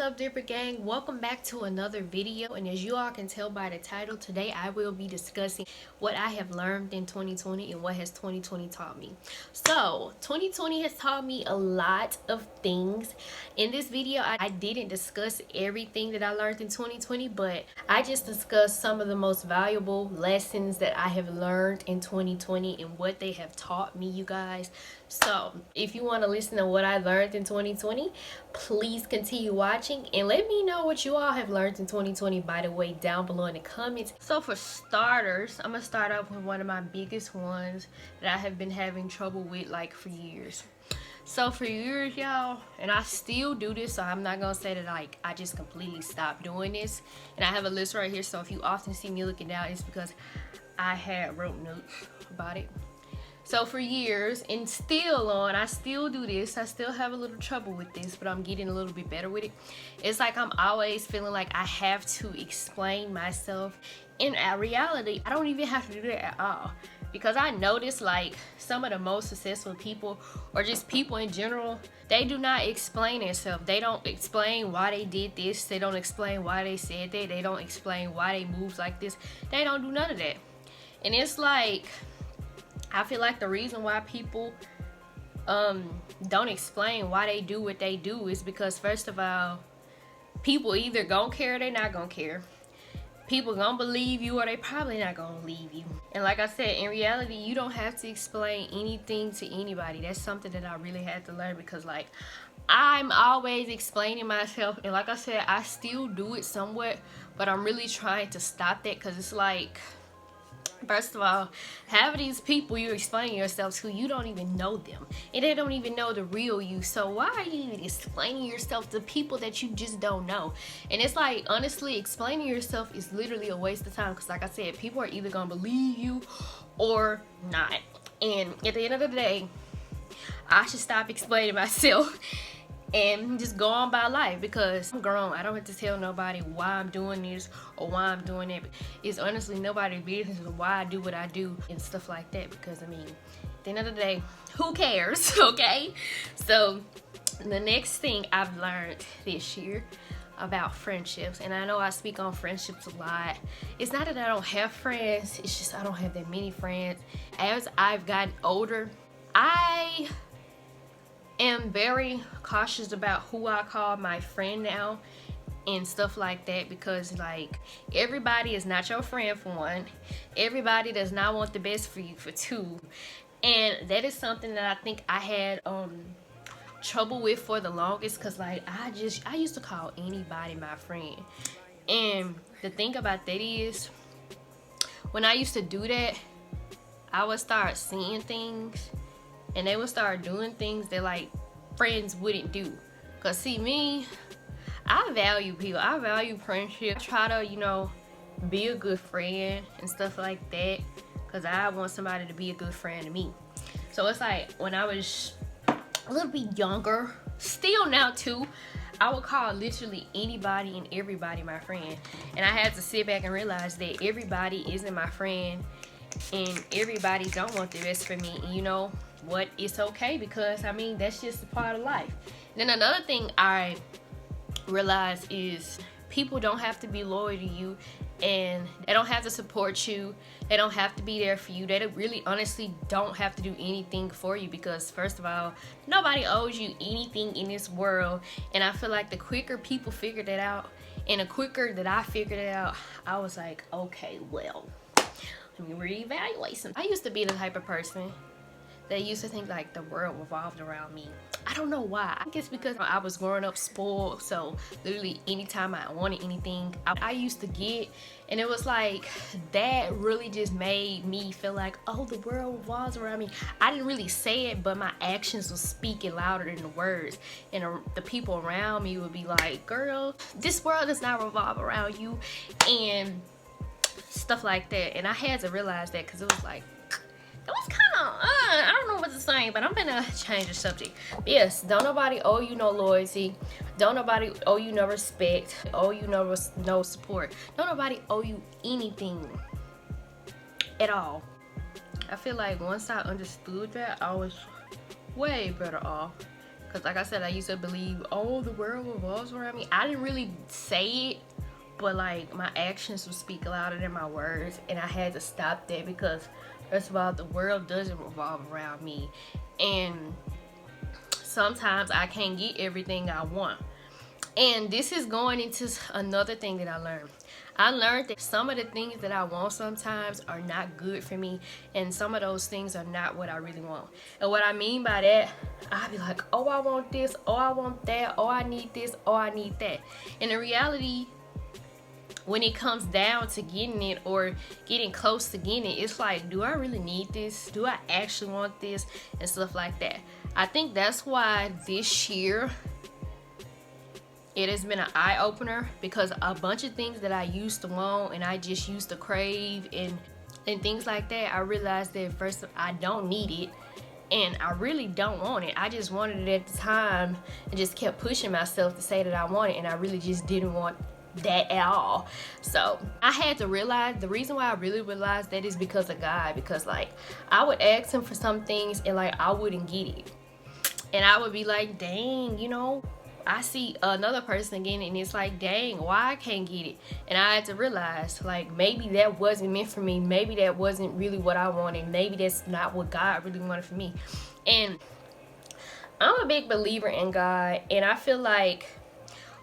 up, DipaGang? Welcome back to another video, and as you all can tell by the title, today I will be discussing what I have learned in 2020 and what has 2020 taught me. So 2020 has taught me a lot of things. In this video I didn't discuss everything that I learned in 2020, but I just discussed some of the most valuable lessons that I have learned in 2020 and what they have taught me, you guys. So if you want to listen to what I learned in 2020, please continue watching and let me know what you all have learned in 2020, by the way, down below in the comments. So for starters, I'm gonna start off with one of my biggest ones that I have been having trouble with like for years. So for years, y'all, and I still do this, so I'm not gonna say that like I just completely stopped doing this. And I have a list right here, so if you often see me looking down, it's because I had wrote notes about it. So for years, and still on, I still do this. I still have a little trouble with this, but I'm getting a little bit better with it. It's like I'm always feeling like I have to explain myself. In reality, I don't even have to do that at all. Because I notice like some of the most successful people, or just people in general, they do not explain themselves. They don't explain why they did this. They don't explain why they said that. They don't explain why they moved like this. They don't do none of that. And it's like, I feel like the reason why people don't explain why they do what they do is because, first of all, people either gonna care or they not gonna care. People gonna believe you or they probably not gonna believe you. And like I said, in reality, you don't have to explain anything to anybody. That's something that I really had to learn, because like I'm always explaining myself, and like I said, I still do it somewhat, but I'm really trying to stop that, because it's like, first of all, half these people you're explaining yourself to, you don't even know them, and they don't even know the real you. So why are you even explaining yourself to people that you just don't know? And it's like, honestly, explaining yourself is literally a waste of time, because like I said, people are either gonna believe you or not. And at the end of the day, I should stop explaining myself and just go on by life, because I'm grown. I don't have to tell nobody why I'm doing this or why I'm doing that. It's honestly nobody's business why I do what I do and stuff like that, because I mean, at the end of the day, who cares? Okay, so the next thing I've learned this year about friendships, and I know I speak on friendships a lot, it's not that I don't have friends, it's just I don't have that many friends. As I've gotten older, I am very cautious about who I call my friend now and stuff like that, because like everybody is not your friend, for one. Everybody does not want the best for you, for two. And that is something that I think I had trouble with for the longest, because like I used to call anybody my friend. And the thing about that is, when I used to do that, I would start seeing things and they would start doing things that like friends wouldn't do. Cause see, me, I value people. I value friendship. I try to, you know, be a good friend and stuff like that, cause I want somebody to be a good friend to me. So it's like, when I was a little bit younger, still now too, I would call literally anybody and everybody my friend. And I had to sit back and realize that everybody isn't my friend, and everybody don't want the best for me. And you know what, it's okay, because I mean, that's just a part of life. And then another thing I realized is, people don't have to be loyal to you, and they don't have to support you. They don't have to be there for you. They really honestly don't have to do anything for you, because first of all, nobody owes you anything in this world. And I feel like the quicker people figure that out, and the quicker that I figured it out, I was like, okay, well, let me reevaluate something. I used to be the type of person that used to think like the world revolved around me. I don't know why. I guess because I was growing up spoiled, so literally anytime I wanted anything, I used to get. And it was like, that really just made me feel like, oh, the world revolves around me. I didn't really say it, but my actions were speaking louder than the words. And the people around me would be like, girl, this world does not revolve around you, and stuff like that. And I had to realize that, because it was like, it was kind of, I don't know what to say, but I'm gonna change the subject. Yes, don't nobody owe you no loyalty. Don't nobody owe you no respect. Owe you no support. Don't nobody owe you anything at all. I feel like once I understood that, I was way better off. Because like I said, I used to believe, oh, the world revolves around me. I didn't really say it, but like my actions would speak louder than my words, and I had to stop that because first of all, the world doesn't revolve around me, and sometimes I can't get everything I want. And this is going into another thing that I learned. I learned that some of the things that I want sometimes are not good for me, and some of those things are not what I really want. And what I mean by that, I'll be like, oh, I want this, oh, I want that, oh, I need this, oh, I need that. And in reality, when it comes down to getting it or getting close to getting it, it's like, do I really need this? Do I actually want this? And stuff like that. I think that's why this year it has been an eye-opener, because a bunch of things that I used to want and I just used to crave and things like that, I realized that first I don't need it and I really don't want it. I just wanted it at the time and just kept pushing myself to say that I want it, and I really just didn't want that at all. So I had to realize, the reason why I really realized that is because of God, because like I would ask him for some things and like I wouldn't get it, and I would be like, dang, you know, I see another person getting it and it's like, dang, why I can't get it? And I had to realize, like, maybe that wasn't meant for me. Maybe that wasn't really what I wanted. Maybe that's not what God really wanted for me. And I'm a big believer in God, and I feel like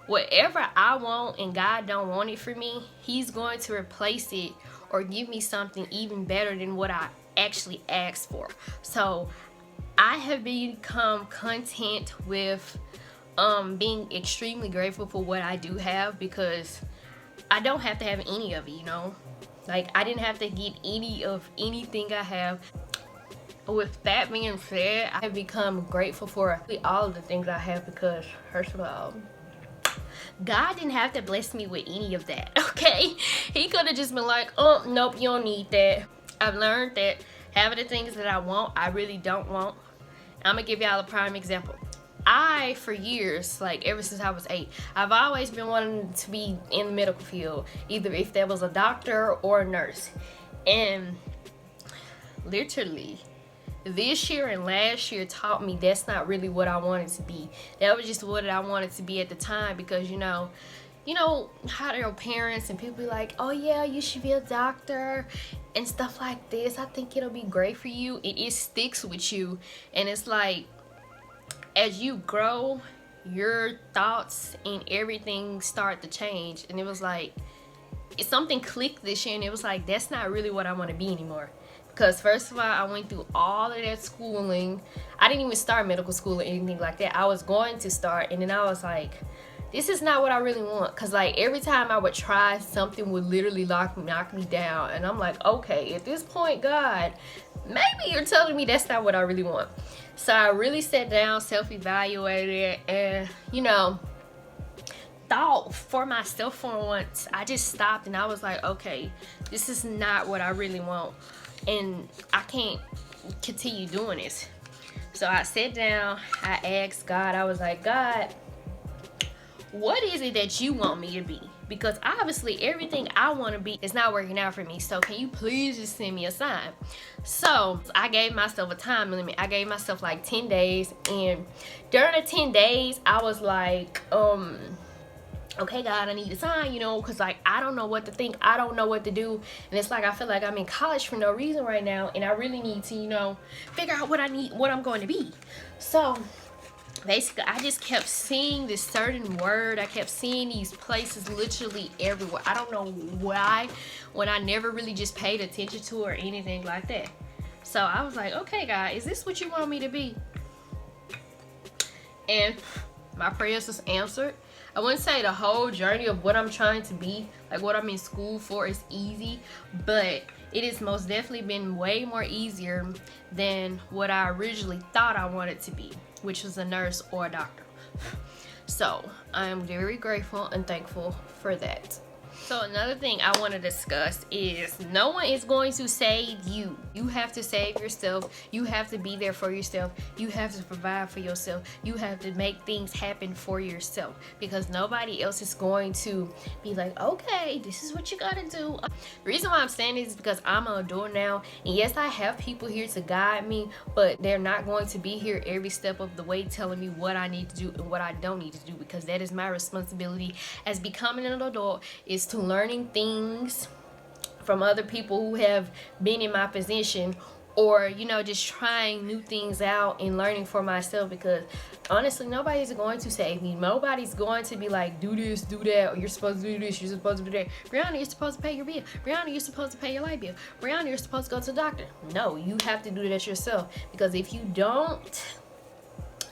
whatever I want and God don't want it for me, he's going to replace it or give me something even better than what I actually asked for. So I have become content with being extremely grateful for what I do have, because I don't have to have any of it, you know. Like, I didn't have to get any of anything I have. With that being said, I have become grateful for all of the things I have, because first of all, God didn't have to bless me with any of that, okay? He could have just been like, oh, nope, you don't need that. I've learned that having the things that I want, I really don't want. I'm gonna give y'all a prime example. I, for years, like ever since I was 8, I've always been wanting to be in the medical field, either if there was a doctor or a nurse. And literally, this year and last year taught me that's not really what I wanted to be. That was just what I wanted to be at the time, because you know how your parents and people be like, oh yeah, you should be a doctor and stuff like this. I think it'll be great for you. It sticks with you, and it's like, as you grow, your thoughts and everything start to change. And it was like, something clicked this year, and it was like, that's not really what I want to be anymore. Because first of all, I went through all of that schooling. I didn't even start medical school or anything like that. I was going to start, and then I was like, this is not what I really want. Because like every time I would try, something would literally knock me down. And I'm like, okay, at this point, God, maybe you're telling me that's not what I really want. So I really sat down, self-evaluated, and thought for myself for once. I just stopped and I was like, okay, this is not what I really want, and I can't continue doing this. So I sat down, I asked God, I was like, God, what is it that you want me to be? Because obviously everything I want to be is not working out for me. So can you please just send me a sign? So I gave myself a time limit. I gave myself like 10 days. And during the 10 days, I was like, okay, God, I need a sign, because like I don't know what to think. I don't know what to do. And it's like I feel like I'm in college for no reason right now. And I really need to, figure out what I need, what I'm going to be. So basically, I just kept seeing this certain word. I kept seeing these places literally everywhere. I don't know why, when I never really just paid attention to it or anything like that. So I was like, okay, God, is this what you want me to be? And my prayers was answered. I wouldn't say the whole journey of what I'm trying to be, like what I'm in school for, is easy, but it has most definitely been way more easier than what I originally thought I wanted to be, which was a nurse or a doctor. So I am very grateful and thankful for that. So another thing I want to discuss is no one is going to save you. You have to save yourself. You have to be there for yourself. You have to provide for yourself. You have to make things happen for yourself, because nobody else is going to be like, okay, this is what you gotta do. The reason why I'm saying this is because I'm an adult now, and yes, I have people here to guide me, but they're not going to be here every step of the way telling me what I need to do and what I don't need to do, because that is my responsibility as becoming an adult, is to learning things from other people who have been in my position, or you know, just trying new things out and learning for myself, because honestly nobody's going to save me. Nobody's going to be like, do this, do that, or you're supposed to do this, you're supposed to do that. Brianna, you're supposed to pay your bill. Brianna, you're supposed to pay your light bill. Brianna, you're supposed to go to the doctor. No, you have to do that yourself, because if you don't,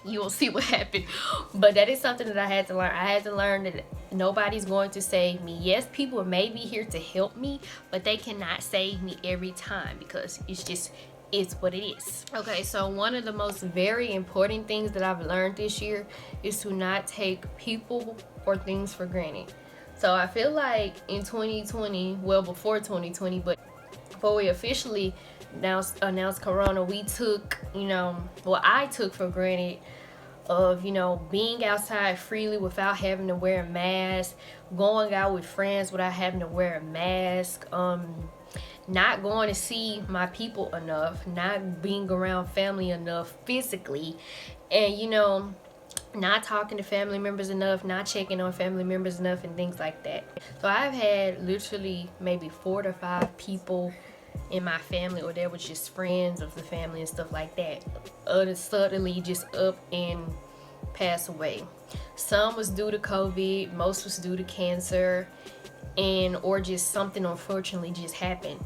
you will see what happened. But that is something that I had to learn. I had to learn that nobody's going to save me. Yes, people may be here to help me, but they cannot save me every time, because it's what it is. Okay, so one of the most very important things that I've learned this year is to not take people or things for granted. So I feel like in 2020, well, before 2020, but before we officially announced Corona, we took, I took for granted of, being outside freely without having to wear a mask, going out with friends without having to wear a mask, not going to see my people enough, not being around family enough physically, and not talking to family members enough, not checking on family members enough, and things like that. So I've had literally maybe 4 to 5 people in my family, or they were just friends of the family and stuff like that, suddenly just up and pass away. Some was due to COVID, most was due to cancer, and or just something unfortunately just happened.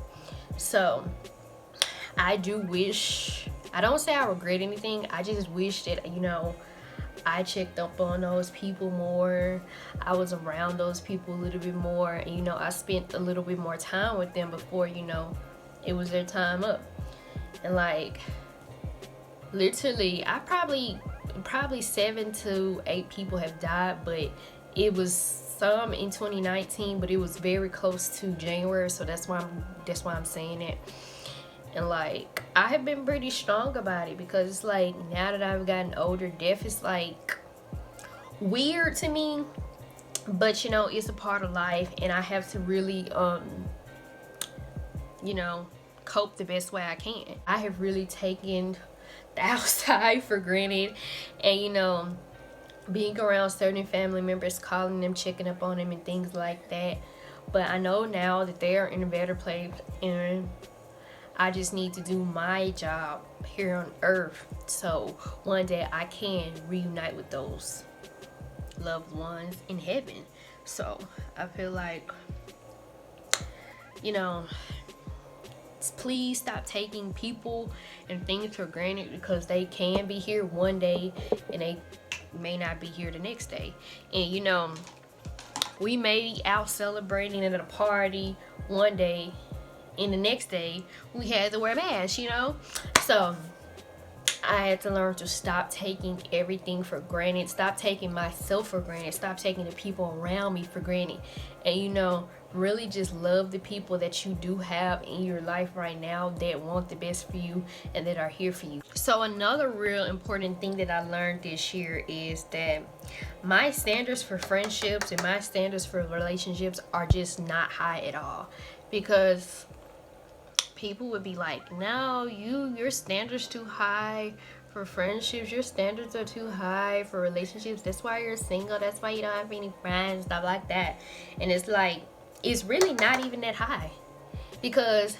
So I do wish, I don't say I regret anything, I just wish that I checked up on those people more, I was around those people a little bit more, and I spent a little bit more time with them before it was their time up. And like literally I probably 7 to 8 people have died, but it was some in 2019, but it was very close to January, so that's why I'm saying it. And like I have been pretty strong about it, because it's like now that I've gotten older, death is like weird to me, but it's a part of life, and I have to really cope the best way I can. I have really taken the outside for granted, and being around certain family members, calling them, checking up on them, and things like that. But I know now that they are in a better place, and I just need to do my job here on earth, so one day I can reunite with those loved ones in heaven. So I feel like please stop taking people and things for granted, because they can be here one day and they may not be here the next day. And we may be out celebrating at a party one day, and the next day we had to wear masks, so I had to learn to stop taking everything for granted, stop taking myself for granted, stop taking the people around me for granted, and really just love the people that you do have in your life right now that want the best for you and that are here for you. So another real important thing that I learned this year is that my standards for friendships and my standards for relationships are just not high at all, because people would be like, no, your standards too high for friendships, your standards are too high for relationships, that's why you're single, that's why you don't have any friends, stuff like that. And it's like, it's really not even that high, because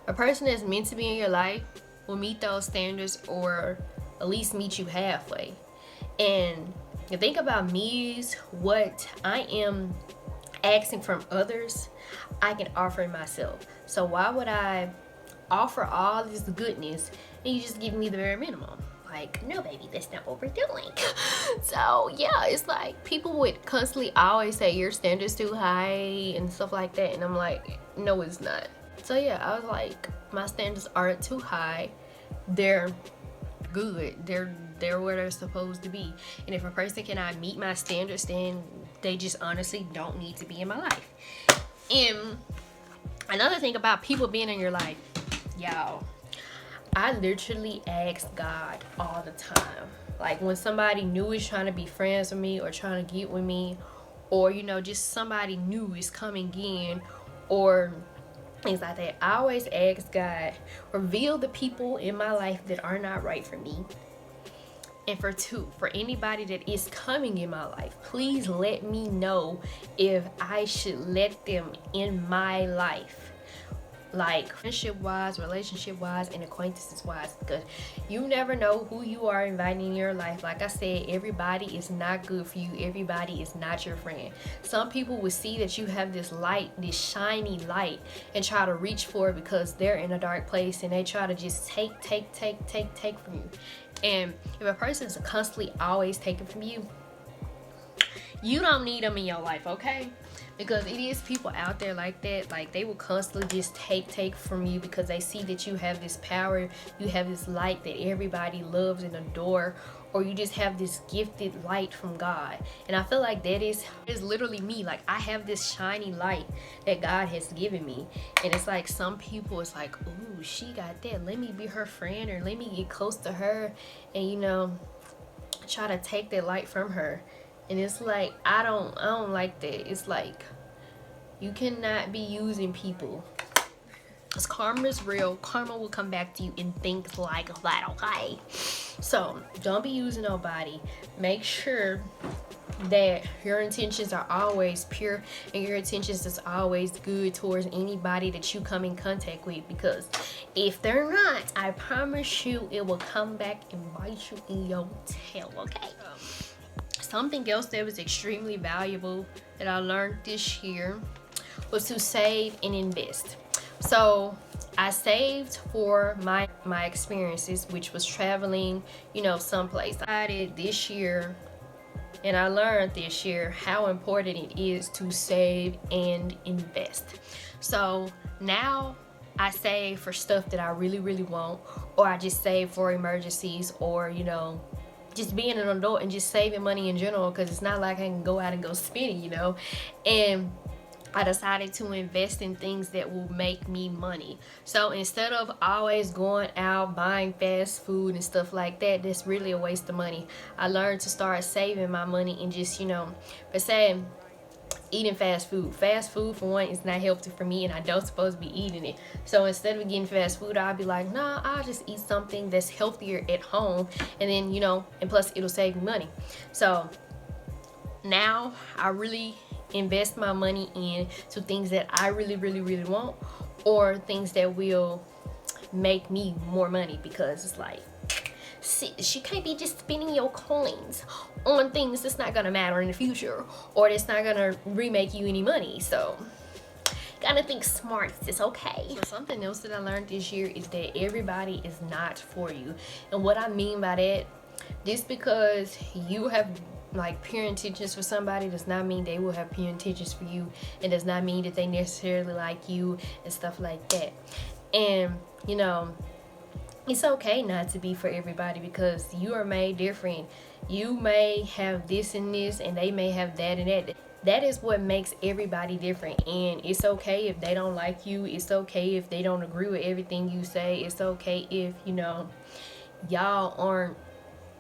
a person that's meant to be in your life will meet those standards, or at least meet you halfway. And the thing about me is, what I am asking from others, I can offer myself. So why would I offer all this goodness and you just give me the bare minimum? Like, no baby, that's not what we're doing. So yeah, it's like people would constantly always say your standards too high and stuff like that, and I'm like, no it's not. So yeah, I was like, my standards aren't too high, they're good, they're they're where they're supposed to be. And if a person cannot meet my standards, then they just honestly don't need to be in my life. And another thing about people being in your life, y'all, I literally ask God all the time. Like when somebody new is trying to be friends with me or trying to get with me, or you know, just somebody new is coming in, or things like that, I always ask God, reveal the people in my life that are not right for me. And for anybody that is coming in my life, please let me know if I should let them in my life, like friendship wise, relationship wise, and acquaintances wise, because you never know who you are inviting in your life. Like I said, everybody is not good for you. Everybody is not your friend. Some people will see that you have this light, this shiny light, and try to reach for it because they're in a dark place, and they try to just take from you. And if a person is constantly always taking from you, you don't need them in your life, okay? Because it is people out there like that. Like they will constantly just take from you because they see that you have this power, you have this light that everybody loves and adore, or you just have this gifted light from God. And I feel like that is literally me. Like I have this shiny light that God has given me, and it's like some people, it's like, ooh, she got that, let me be her friend, or let me get close to her, and you know, try to take that light from her. And it's like, I don't like that. It's like, you cannot be using people. Because karma is real. Karma will come back to you in things like that, okay? So, don't be using nobody. Make sure that your intentions are always pure and your intentions is always good towards anybody that you come in contact with. Because if they're not, I promise you, it will come back and bite you in your tail, okay? Something else that was extremely valuable that I learned this year was to save and invest. So I saved for my experiences, which was traveling, you know, someplace. I did this year, and I learned this year how important it is to save and invest. So now I save for stuff that I really want, or I just save for emergencies, or you know, just being an adult and just saving money in general, because it's not like I can go out and go spending, you know. And I decided to invest in things that will make me money. So instead of always going out buying fast food and stuff like that, that's really a waste of money. I learned to start saving my money and just, you know, per se, eating fast food. Fast food, for one, is not healthy for me, and I don't supposed to be eating it. So instead of getting fast food, I'll be like, nah, I'll just eat something that's healthier at home, and then, you know, and plus it'll save me money. So now I really invest my money into things that I really want, or things that will make me more money, because it's like, sis, you can't be just spending your coins on things that's not gonna matter in the future, or that's not gonna remake you any money. So gotta think smart, sis, okay? So something else that I learned this year is that everybody is not for you. And what I mean by that, just because you have like pure intentions for somebody does not mean they will have pure intentions for you, and does not mean that they necessarily like you and stuff like that. And you know, it's okay not to be for everybody, because you are made different. You may have this and this, and they may have that and that. That is what makes everybody different. And it's okay if they don't like you. It's okay if they don't agree with everything you say. It's okay if, you know, y'all aren't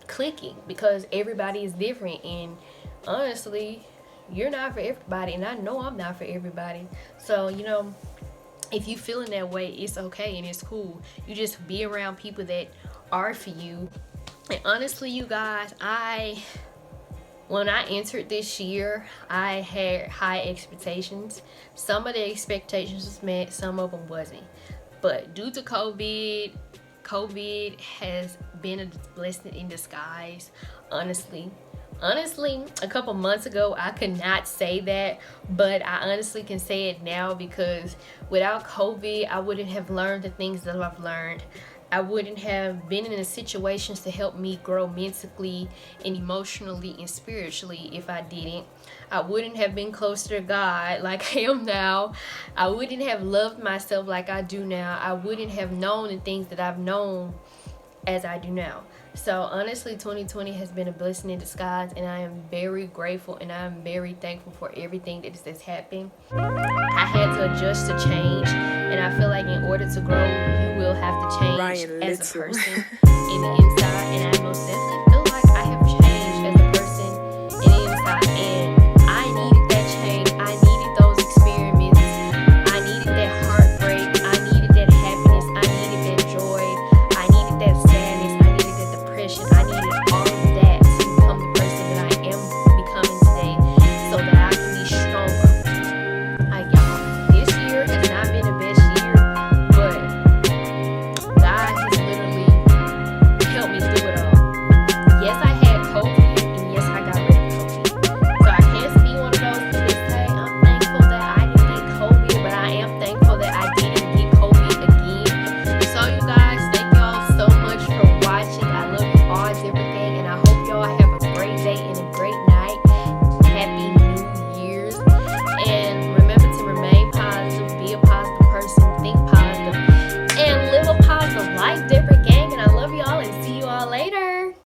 clicking, because everybody is different. And honestly, you're not for everybody, and I know I'm not for everybody. So, you know, if you feeling that way, it's okay and it's cool. You just be around people that are for you. And honestly, you guys, when I entered this year, I had high expectations. Some of the expectations was met, some of them wasn't. But due to COVID has been a blessing in disguise, honestly. Honestly, a couple months ago, I could not say that, but I honestly can say it now, because without COVID, I wouldn't have learned the things that I've learned. I wouldn't have been in the situations to help me grow mentally and emotionally and spiritually if I didn't. I wouldn't have been closer to God like I am now. I wouldn't have loved myself like I do now. I wouldn't have known the things that I've known as I do now. So honestly, 2020 has been a blessing in disguise, and I am very grateful and I am very thankful for everything that has happened. I had to adjust to change, and I feel like in order to grow, you will have to change Ryan as a Little. person in the inside, and I most definitely